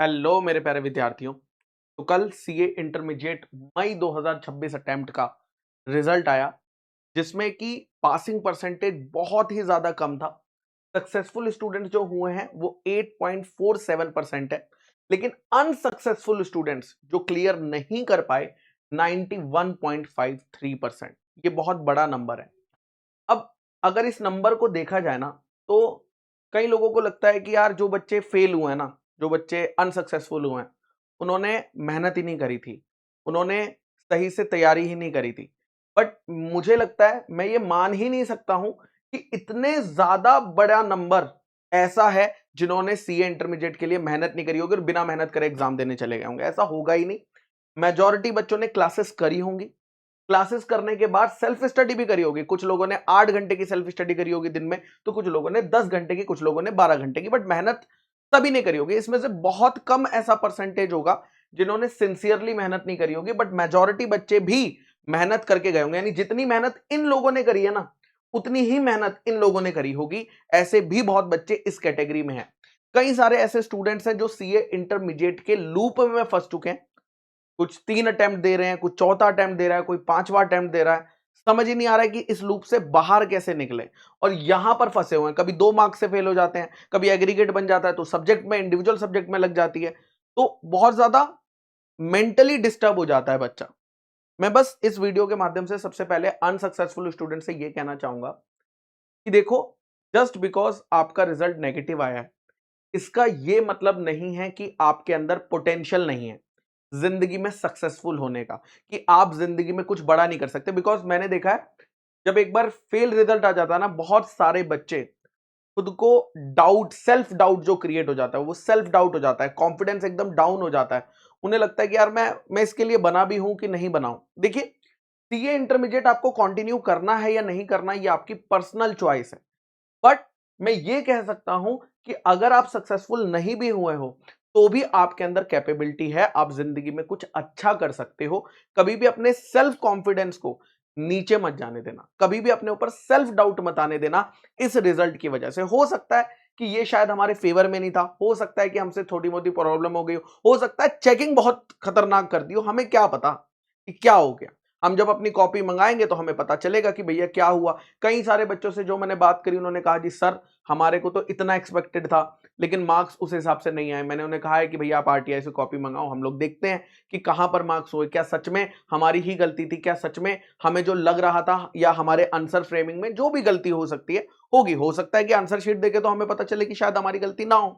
Hello मेरे प्यारे विद्यार्थियों। तो कल सीए इंटरमीडिएट मई 2026 अटेम्प्ट का रिजल्ट आया, जिसमें कि पासिंग परसेंटेज बहुत ही ज्यादा कम था। सक्सेसफुल स्टूडेंट्स जो हुए हैं वो 8.47% है, लेकिन अनसक्सेसफुल स्टूडेंट्स जो क्लियर नहीं कर पाए 91.53%। ये बहुत बड़ा नंबर है। अब अगर इस नंबर को देखा जाए ना, तो कई लोगों को लगता है कि यार जो बच्चे फेल हुए हैं ना, जो बच्चे अनसक्सेसफुल हुए हैं, उन्होंने मेहनत ही नहीं करी थी, उन्होंने सही से तैयारी ही नहीं करी थी। बट मुझे लगता है, मैं ये मान ही नहीं सकता हूं कि इतने ज्यादा बड़ा नंबर ऐसा है जिन्होंने सीए इंटरमीडिएट के लिए मेहनत नहीं करी होगी और बिना मेहनत करे एग्जाम देने चले गए होंगे। ऐसा होगा ही नहीं। मेजॉरिटी बच्चों ने क्लासेस करी होंगी, क्लासेस करने के बाद सेल्फ स्टडी भी करी होगी। कुछ लोगों ने 8 घंटे की सेल्फ स्टडी करी होगी दिन में, तो कुछ लोगों ने 10 घंटे की, कुछ लोगों ने 12 घंटे की, बट मेहनत सभी ने करी होगी। इसमें से बहुत कम ऐसा परसेंटेज होगा जिन्होंने सिंसियरली मेहनत नहीं करी होगी, बट मेजॉरिटी बच्चे भी मेहनत करके गए होंगे। यानी जितनी मेहनत इन लोगों ने करी है ना, उतनी ही मेहनत इन लोगों ने करी होगी। ऐसे भी बहुत बच्चे इस कैटेगरी में हैं। कई सारे ऐसे स्टूडेंट्स हैं जो सीए इंटरमीडिएट के लूप में फंस चुके हैं। कुछ 3 अटेम्प्ट दे रहे हैं, कुछ चौथा अटेम्प्ट दे रहा है, कोई 5वां अटेम्प्ट दे रहा है। समझ ही नहीं आ रहा है कि इस लूप से बाहर कैसे निकले, और यहां पर फंसे हुए हैं। कभी 2 मार्क्स से फेल हो जाते हैं, कभी एग्रीगेट बन जाता है, तो सब्जेक्ट में, इंडिविजुअल सब्जेक्ट में लग जाती है। तो बहुत ज्यादा मेंटली डिस्टर्ब हो जाता है बच्चा। मैं बस इस वीडियो के माध्यम से सबसे पहले अनसक्सेसफुल स्टूडेंट से यह कहना चाहूंगा कि देखो, जस्ट बिकॉज आपका रिजल्ट नेगेटिव आया है, इसका यह मतलब नहीं है कि आपके अंदर पोटेंशियल नहीं है जिंदगी में सक्सेसफुल होने का, कि आप जिंदगी में कुछ बड़ा नहीं कर सकते। बिकॉज मैंने देखा है, जब एक बार फेल रिजल्ट आ जाता है ना, बहुत सारे बच्चे खुद को डाउट, सेल्फ डाउट जो क्रिएट हो जाता है, वो सेल्फ डाउट हो जाता है, कॉन्फिडेंस एकदम डाउन हो जाता है। उन्हें लगता है कि यार मैं इसके लिए बना भी हूं कि नहीं बनाऊं। देखिए, सीए इंटरमीडिएट आपको कंटिन्यू करना है या नहीं करना, ये आपकी पर्सनल चॉइस है। बट मैं ये कह सकता हूं कि अगर आप सक्सेसफुल नहीं भी हुए हो, तो भी आपके अंदर कैपेबिलिटी है, आप जिंदगी में कुछ अच्छा कर सकते हो। कभी भी अपने सेल्फ कॉन्फिडेंस को नीचे मत जाने देना, कभी भी अपने ऊपर सेल्फ डाउट मत आने देना। इस रिजल्ट की वजह से हो सकता है कि ये शायद हमारे फेवर में नहीं था, हो सकता है कि हमसे थोड़ी मोटी प्रॉब्लम हो गई हो सकता है चेकिंग बहुत खतरनाक कर दी हो, हमें क्या पता कि क्या हो गया। हम जब अपनी कॉपी मंगाएंगे तो हमें पता चलेगा कि भैया क्या हुआ। कई सारे बच्चों से जो मैंने बात करी, उन्होंने कहा जी सर, हमारे को तो इतना एक्सपेक्टेड था, लेकिन मार्क्स उस हिसाब से नहीं आए। मैंने उन्हें कहा है कि भैया आप आरटीआई से कॉपी मंगाओ, हम लोग देखते हैं कि कहां पर मार्क्स हुए, क्या सच में हमारी ही गलती थी, क्या सच में हमें जो लग रहा था, या हमारे आंसर फ्रेमिंग में जो भी गलती हो सकती है होगी। हो सकता है कि आंसर शीट देखे तो हमें पता चले कि शायद हमारी गलती ना हो।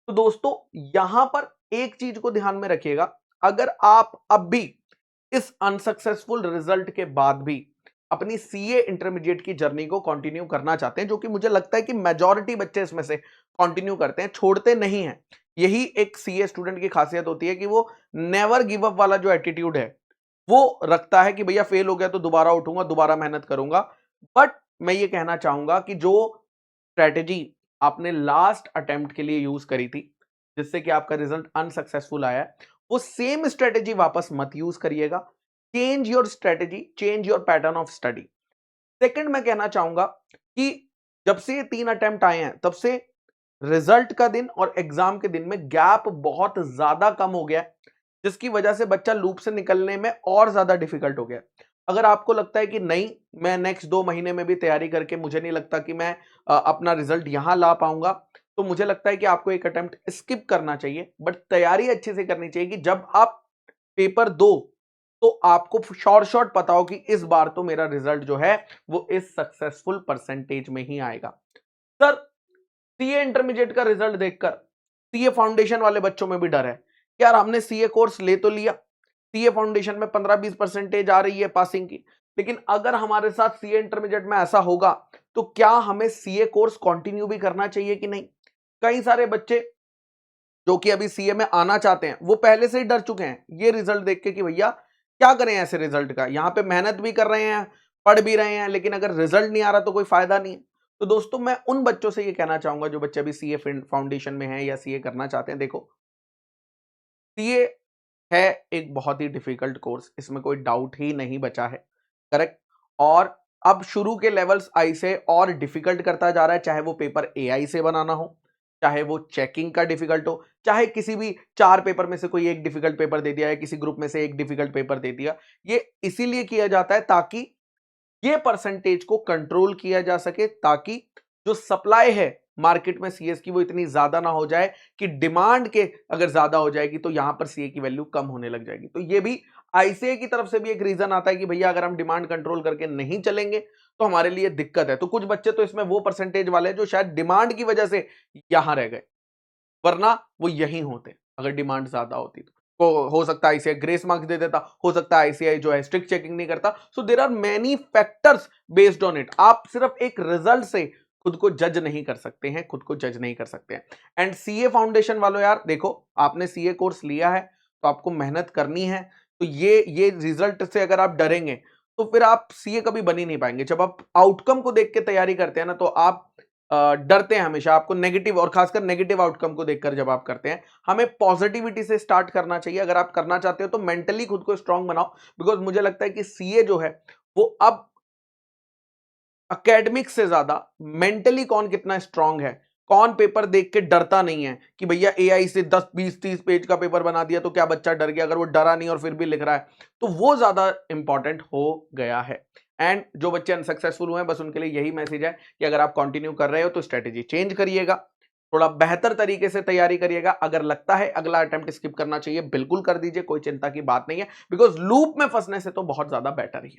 तो दोस्तों, यहां पर एक चीज को ध्यान में रखिएगा, अगर आप अब भी इस अनसक्सेसफुल रिजल्ट के बाद भी अपनी सीए इंटरमीडिएट की जर्नी को कंटिन्यू करना चाहते हैं, जो कि मुझे लगता है कि मेजॉरिटी बच्चे इसमें से कंटिन्यू करते हैं, छोड़ते नहीं हैं। यही एक सीए स्टूडेंट की खासियत होती है कि वो नेवर गिव अप वाला जो एटीट्यूड है वो रखता है कि भैया फेल हो गया तो दोबारा उठूंगा, दोबारा मेहनत करूंगा। बट मैं ये कहना चाहूंगा कि जो स्ट्रेटेजी आपने लास्ट अटेम्प्ट के लिए यूज करी थी, जिससे कि आपका रिजल्ट अनसक्सेसफुल आया है, वो सेम स्ट्रेटेजी वापस मत यूज करिएगा। Change your strategy, change your pattern of study. Second, मैं कहना चाहूंगा कि जब से ये 3 अटेम्प्ट आए हैं, तब से रिजल्ट का दिन और एग्जाम के दिन में गैप बहुत ज्यादा कम हो गया है, जिसकी वजह से बच्चा लूप से निकलने में और ज्यादा डिफिकल्ट हो गया। अगर आपको लगता है कि नहीं, मैं नेक्स्ट 2 महीने में भी तैयारी करके मुझे नहीं लगता कि मैं अपना रिजल्ट यहां ला पाऊंगा, तो मुझे लगता है कि आपको एक अटेम्प्ट स्किप करना चाहिए। बट तैयारी अच्छे से करनी चाहिए कि जब आप पेपर दो, तो आपको शॉर्ट पता हो कि इस बार तो मेरा रिजल्ट जो है वो इस सक्सेसफुल परसेंटेज में ही आएगा। सर, सीए इंटरमीडिएट का रिजल्ट देखकर सीए फाउंडेशन वाले बच्चों में भी डर है। यार हमने सीए कोर्स ले तो लिया, सीए फाउंडेशन में 15-20 परसेंटेज आ रही है पासिंग की, लेकिन अगर हमारे साथ सीए इंटरमीडिएट में ऐसा होगा, तो क्या हमें सीए कोर्स कंटिन्यू भी करना चाहिए कि नहीं। कई सारे बच्चे जो कि अभी सीए में आना चाहते हैं, वो पहले से ही डर चुके हैं ये रिजल्ट देख के कि भैया क्या करें ऐसे रिजल्ट का, यहां पे मेहनत भी कर रहे हैं, पढ़ भी रहे हैं, लेकिन अगर रिजल्ट नहीं आ रहा तो कोई फायदा नहीं है। तो दोस्तों, मैं उन बच्चों से ये कहना चाहूंगा जो बच्चे अभी सीए फाउंडेशन में हैं या सीए करना चाहते हैं, देखो, सीए है एक बहुत ही डिफिकल्ट कोर्स, इसमें कोई डाउट ही नहीं बचा है। करेक्ट। और अब शुरू के लेवल्स आई से और डिफिकल्ट करता जा रहा है, चाहे वो पेपर एआई से बनाना हो, चाहे वो चेकिंग का डिफिकल्ट हो, चाहे किसी भी 4 पेपर में से कोई एक डिफिकल्ट पेपर दे दिया है, किसी ग्रुप में से एक डिफिकल्ट पेपर दे दिया। ये इसीलिए किया जाता है ताकि ये परसेंटेज को कंट्रोल किया जा सके, ताकि जो सप्लाई है मार्केट में सीएस की वो इतनी ज्यादा ना हो जाए कि डिमांड के अगर ज्यादा हो जाएगी तो यहां पर सीए की वैल्यू कम होने लग जाएगी। तो ये भी आईसीए की तरफ से भी एक रीजन आता है कि भैया अगर हम डिमांड कंट्रोल करके नहीं चलेंगे तो हमारे लिए दिक्कत है। तो कुछ बच्चे तो इसमें वो परसेंटेज वाले हैं जो शायद डिमांड की वजह से यहां रह गए, वरना वो यहीं होते अगर डिमांड ज्यादा होती तो हो सकता है आईसीआई ग्रेस मार्क्स दे देता, हो सकता है आईसीआई जो है स्ट्रिक्ट चेकिंग नहीं करता। So there are many factors based on it. आप सिर्फ एक रिजल्ट से खुद को जज नहीं कर सकते हैं, खुद को जज नहीं कर सकते हैं। एंड सीए फाउंडेशन वालों यार देखो, आपने सीए कोर्स लिया है तो आपको मेहनत करनी है। तो ये रिजल्ट से अगर आप डरेंगे तो फिर आप सीए कभी बन ही नहीं पाएंगे। जब आप आउटकम को देख के तैयारी करते हैं ना तो आप डरते हैं हमेशा, आपको नेगेटिव और खासकर नेगेटिव आउटकम को देखकर जब आप करते हैं। हमें पॉजिटिविटी से स्टार्ट करना चाहिए। अगर आप करना चाहते हो तो मेंटली खुद को स्ट्रांग बनाओ, बिकॉज मुझे लगता है कि सीए जो है वो अब एकेडमिक्स से ज्यादा मेंटली कौन कितना स्ट्रांग है, कौन पेपर देख के डरता नहीं है कि भैया एआई से 10 20 30 पेज का पेपर बना दिया तो क्या बच्चा डर गया, अगर वो डरा नहीं और फिर भी लिख रहा है तो वो ज्यादा इंपॉर्टेंट हो गया है। एंड जो बच्चे अनसक्सेसफुल हुए हैं बस उनके लिए यही मैसेज है कि अगर आप कंटिन्यू कर रहे हो तो स्ट्रेटेजी चेंज करिएगा, थोड़ा बेहतर तरीके से तैयारी करिएगा। अगर लगता है अगला अटेम्प्ट स्किप करना चाहिए बिल्कुल कर दीजिए, कोई चिंता की बात नहीं है, बिकॉज लूप में फंसने से तो बहुत ज्यादा बेटर ही है।